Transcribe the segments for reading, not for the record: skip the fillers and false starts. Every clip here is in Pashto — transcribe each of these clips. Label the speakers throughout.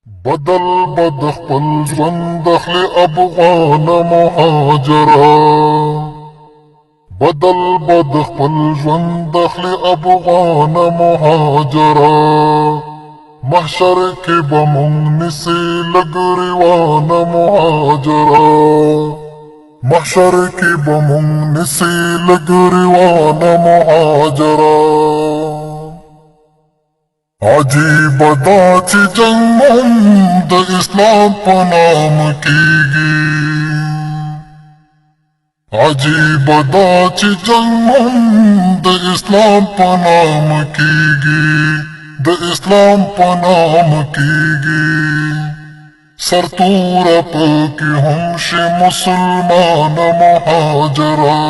Speaker 1: بدل خپل ژوند اخلي افغان مهاجرا بدل خپل ژوند اخلي افغان مهاجرا محشر کې به مونږ نسي لږ ریوان مهاجرا محشر کې به مونږ نسي لږ ریوان مهاجرا عجیب دا چې جنگ هم د اسلام په نام کیږي عجیب دا چې جنگ هم د اسلام په نام کیږي د اسلام په نام کیږي سرتوره پکې هم شي مسلمان مهاجرا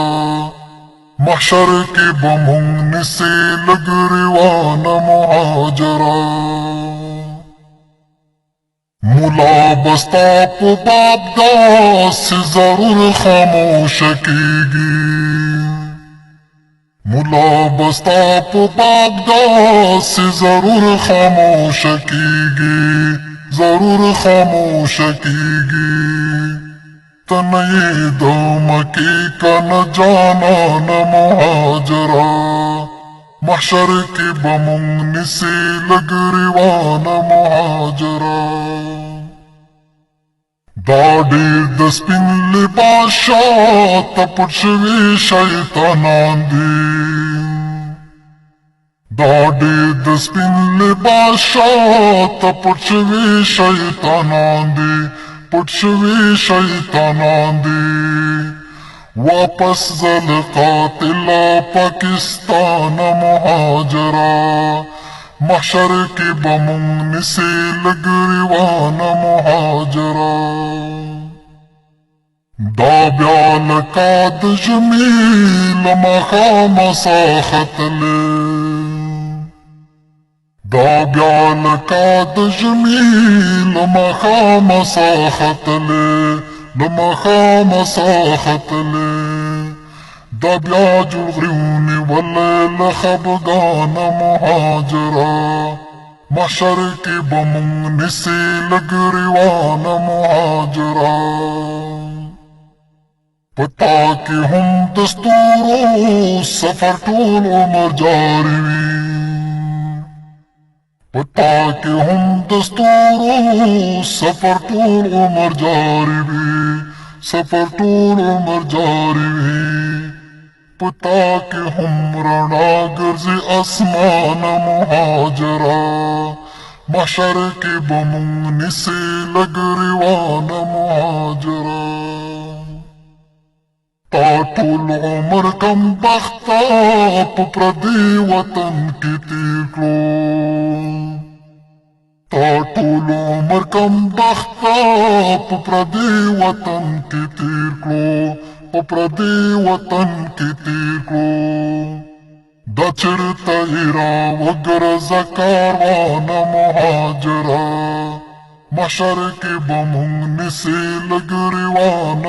Speaker 1: محشر کې به مونږ نسي لږ ریوان مهاجرا ملا بستا په باب داسې ضرور خاموشه کیږي ملا بستا په باب داسې ضرور خاموشه کیږي ضرور خاموشه کیږي تنهی د مکی کن جانان مهاجرا محشر کې به مونږ نسي لږ ریوان مهاجرا دا ډېر د سپین لباس شاته پټ شوي شیطانان دي دا ډېر د سپین لباس شاته پټ شوي شیطانان دي پټ شوي شیطانان دي واپس ځل قاتل پاکستان مهاجرا محشر کې به مونږ نسي لږ ریوان مهاجرا دا بیا لکه د ژمي له ماښامه ساه ختلې دا بیا لکه د ژمي له ماښامه ساه ختلې له ماښامه ساه ختلې دا بیا جوړ ونیولې له خفګانه مهاجرا محشر کې به مونږ نسي لږ ریوان مهاجرا په تا کې هم د ستورو سفر ټول عمر جاري وي پتا کې هم د ستورو سفر ټول عمر جاري وي سفر ټول عمر جاري وي پتا کې هم رڼا ګرځي اسمان مهاجرا محشر کې به مونږ نسي لږ ریوان مهاجرا تا ټول عمر کم بخته په پردي وطن کې تیر کړو تا ټول عمر کم بخته په پردي وطن کې تیر کړو په پردي وطن کې تیر کړو دا چېرته یې راوګرځه کاروان مهاجرا محشر کې به مونږ نسي لږ ریوان